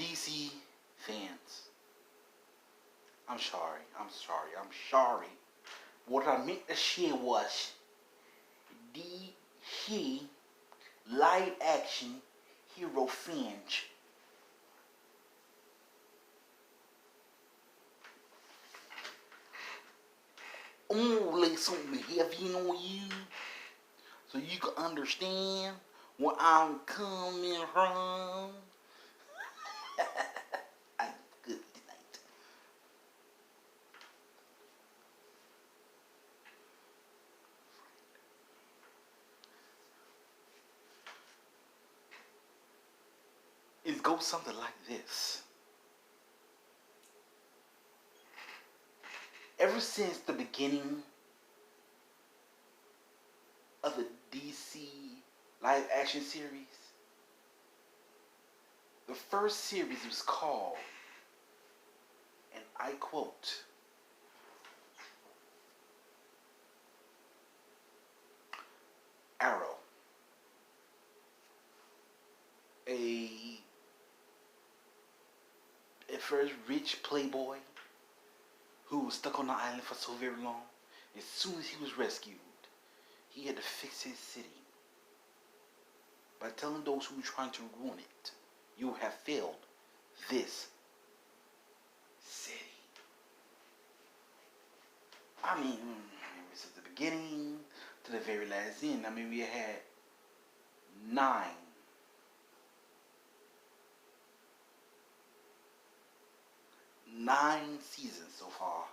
DC fans, I'm sorry. What I meant to say was DC live action hero fans. I'm gonna lay something heavy on you so you can understand where I'm coming from. I'm good tonight. It goes something like this. Ever since the beginning of the DC live action series, the first series was called, and I quote, Arrow. A first rich playboy who was stuck on the island for so very long. As soon as he was rescued, he had to fix his city by telling those who were trying to ruin it, you have failed this city. I mean, since the beginning to the very last end, I mean, we had nine seasons so far.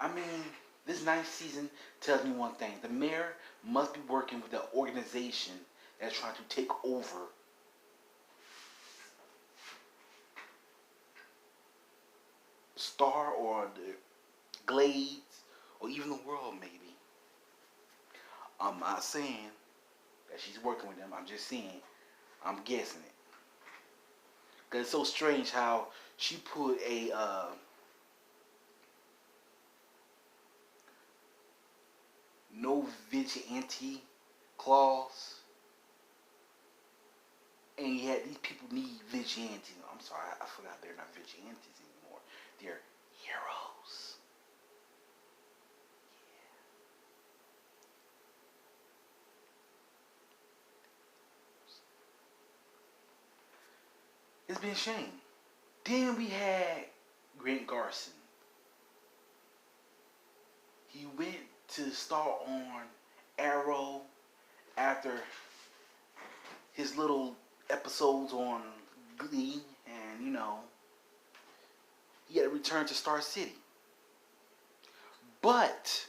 I mean, this ninth season tells me one thing. The mayor must be working with the organization that's trying to take over Star or the Glades or even the world, maybe. I'm not saying that she's working with them. I'm just saying, I'm guessing it. Because it's so strange how she put a no vigilante clause, and yet these people need vigilantes. I'm sorry, I forgot they're not vigilantes anymore. They're heroes. Yeah. It's been a shame. Then we had Grant Garson. He went to star on Arrow after his little episodes on Glee, and he had to return to Star City. But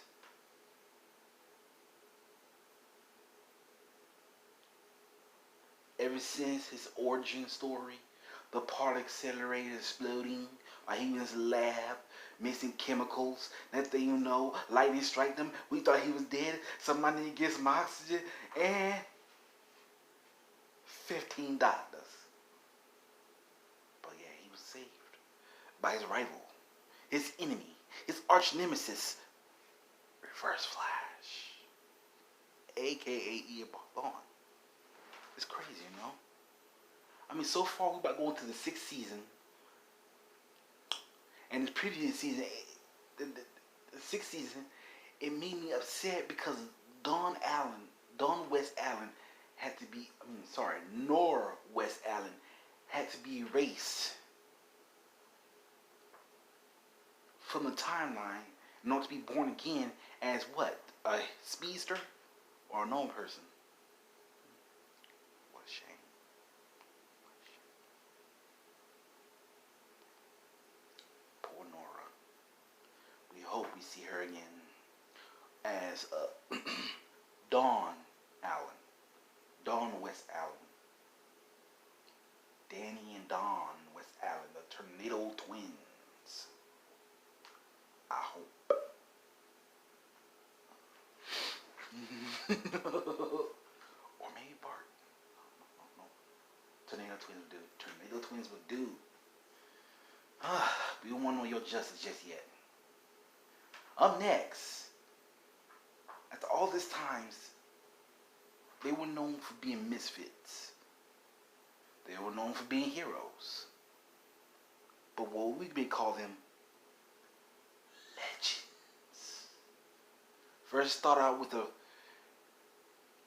ever since his origin story, the part accelerator exploding while he was in his lab mixing chemicals. Next thing you know, lightning strike them. We thought he was dead. Somebody need to get some oxygen, and 15 doctors. But yeah, he was saved by his rival, his enemy, his arch nemesis, Reverse Flash, aka Ian Barthon. It's crazy, I mean, so far we're about going to the 6th season, and the previous season, the 6th season, it made me upset because Dawn West Allen had to be, Nora West Allen had to be erased from the timeline in order to be born again as what? A speedster or a known person? What a shame. Poor Nora. We hope we see her again as Dawn West Allen. Danny and Dawn West Allen, the Tornado Twins. I hope. Or maybe Bart. No. Tornado Twins would do. Tornado Twins would do. We don't want to know your justice just yet. Up next, after all this times, they were known for being misfits. They They were known for being heroes. But what we may call them legends. First started out with a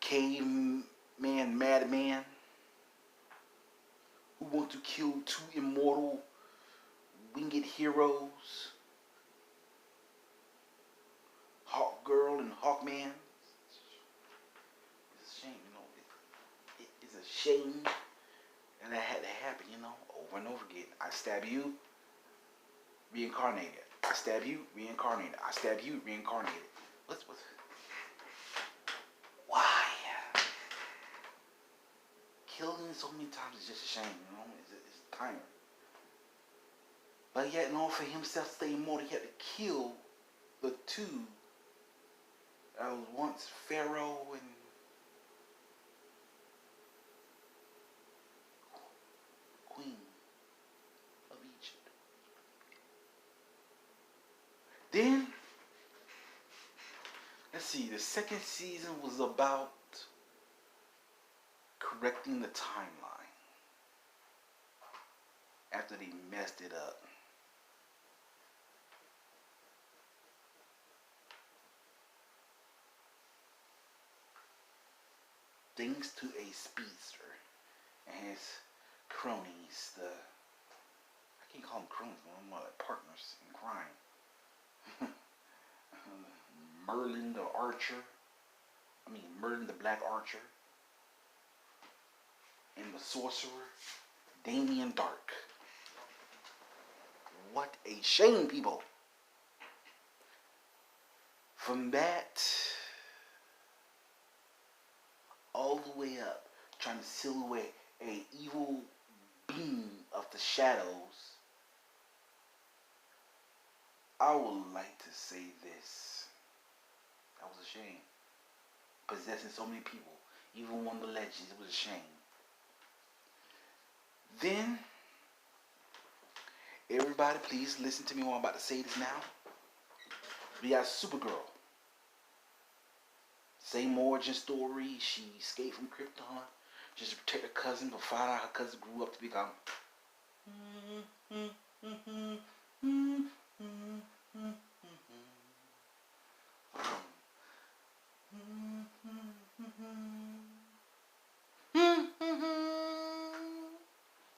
caveman madman who wanted to kill two immortal winged heroes, Hawk Girl and Hawkman. It's a shame, it's a shame that had to happen, over and over again. I stab you, reincarnated. I stab you, reincarnated. I stab you, reincarnated. What's why? Killing so many times is just a shame, It's tiring. But yet, in order for himself to stay immortal, he had to kill the two that was once Pharaoh and Queen of Egypt. Then, let's see, the second season was about correcting the timeline after they messed it up. Thanks to a speedster and his cronies, I can't call them cronies, but more like partners in crime. Merlin the Black Archer, and the sorcerer, Damien Dark. What a shame, people. From that all the way up, trying to silhouette a evil being of the shadows, I would like to say this. That was a shame. Possessing so many people, even one of the legends, it was a shame. Then, everybody please listen to me while I'm about to say this now. We got Supergirl. Same origin story. She escaped from Krypton just to protect her cousin, but found out her cousin grew up to become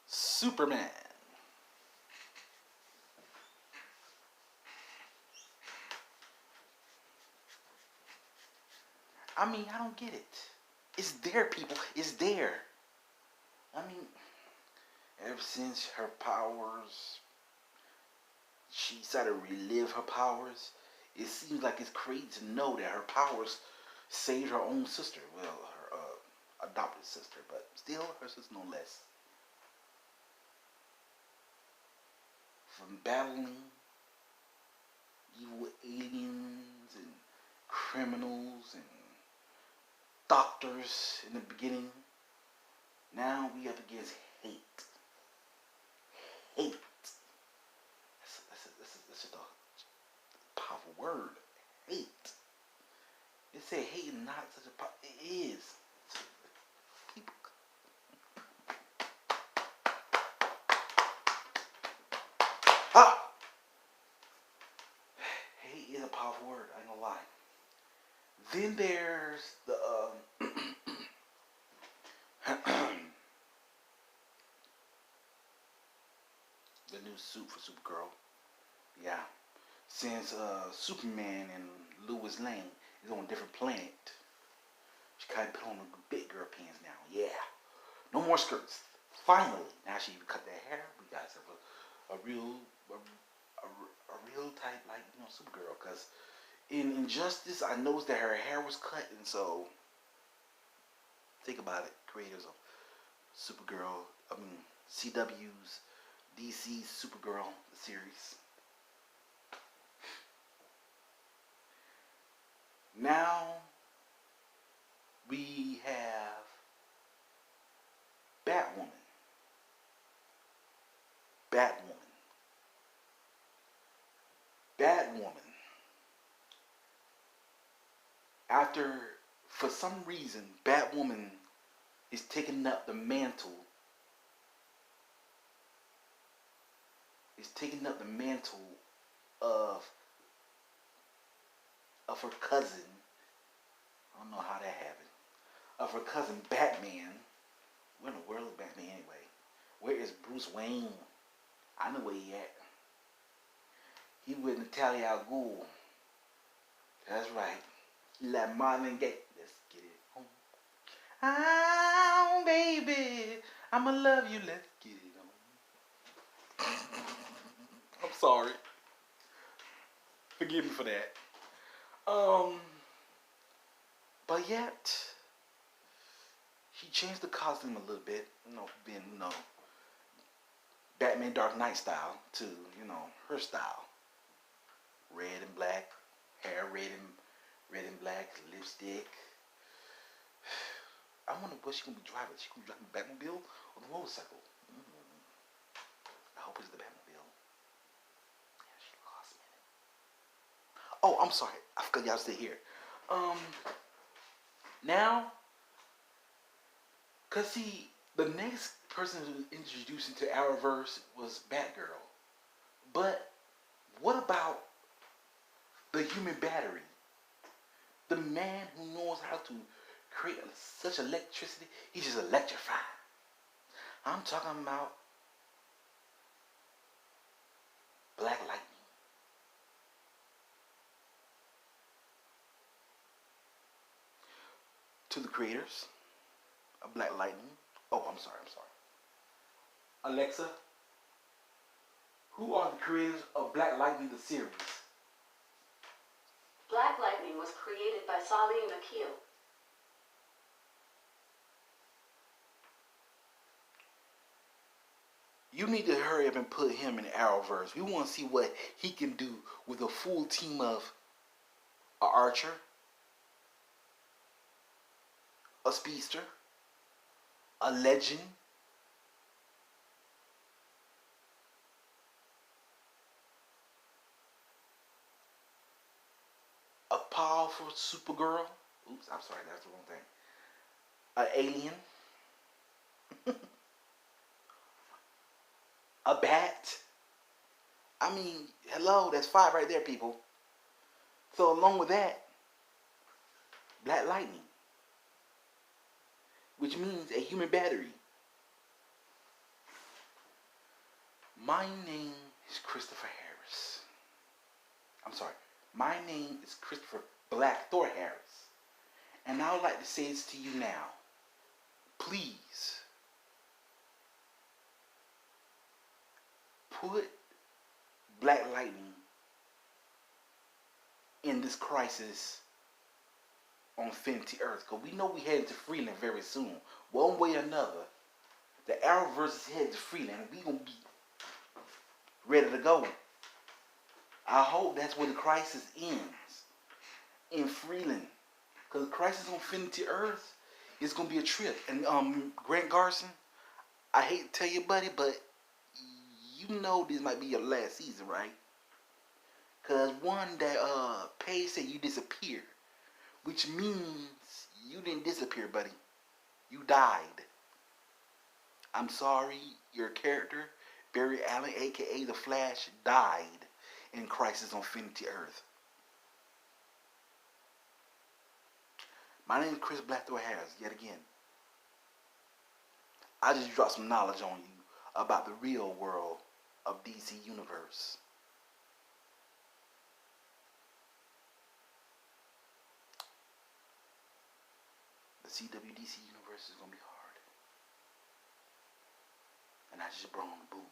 Superman. I don't get it. It's there, people. It's there. Ever since her powers, she decided to relive her powers. It seems like it's crazy to know that her powers saved her own sister. Well, her adopted sister, but still her sister no less. From battling evil aliens and criminals and doctors in the beginning. Now we up against hate. Hate. That's just a powerful word. Hate. They say hate is not such a powerful. It is. People. Hate is a powerful word. I ain't gonna lie. Then there's the the new suit for Supergirl. Yeah. Since Superman and Lois Lane is on a different planet, she kind of put on the big girl pants now. Yeah. No more skirts. Finally. Now she cut that hair. We got a real type like Supergirl. Because in Injustice, I noticed that her hair was cut, and so think about it, creators of Supergirl, CW's DC Supergirl series. Now we have Batwoman. After, for some reason, Batwoman is taking up the mantle is taking up the mantle of her cousin. I don't know how that happened. Of her cousin Batman. Where in the world is Batman anyway? Where is Bruce Wayne? I know where he at. He with Natalia al Ghul. That's right. He like Marvin Gaye. Let's get it on. Oh, baby, I'ma love you. Let's get it on. I'm sorry. Forgive me for that. But yet, she changed the costume a little bit. Being, Batman Dark Knight style to, her style. Red and black, hair red and black, lipstick. I wonder what she's gonna be driving. She gonna be driving the Batmobile or the motorcycle? I hope it's the Batmobile. Yeah, she lost me. Oh, I'm sorry. I forgot y'all stay here. Now, cause see, the next person who was introduced into Arrowverse was Batgirl. But what about the human battery? The man who knows how to create such electricity, he's just electrified. I'm talking about Black Lightning. To the creators of Black Lightning. Oh, I'm sorry. Alexa, who are the creators of Black Lightning, the series? Black Lightning was created by Salim Akil. You need to hurry up and put him in Arrowverse. We want to see what he can do with a full team of an archer, a speedster, a legend, a powerful Supergirl. Oops, I'm sorry, that's the wrong thing. An alien. A bat. I mean, hello, that's 5 right there, people. So along with that, Black Lightning, which means a human battery. My name is Christopher Harris. I'm sorry. My name is Christopher Black Thor Harris. And I would like to say this to you now. Please, put Black Lightning in this crisis on Infinity Earth. Because we know we headed to Freeland very soon. One way or another, the Arrowverse is headed to Freeland. And we going to be ready to go. I hope that's where the crisis ends. In Freeland. Because the crisis on Infinity Earth is going to be a trip. And Grant Garson, I hate to tell you, buddy, but you know this might be your last season, right? Because one that Paige said you disappeared. Which means you didn't disappear, buddy. You died. I'm sorry, your character, Barry Allen, a.k.a. The Flash, died in Crisis on Infinity Earth. My name is Chris Blackthorne Harris, yet again. I just dropped some knowledge on you about the real world of DC Universe. The CWDC Universe is going to be hard. And I just brought on the boom.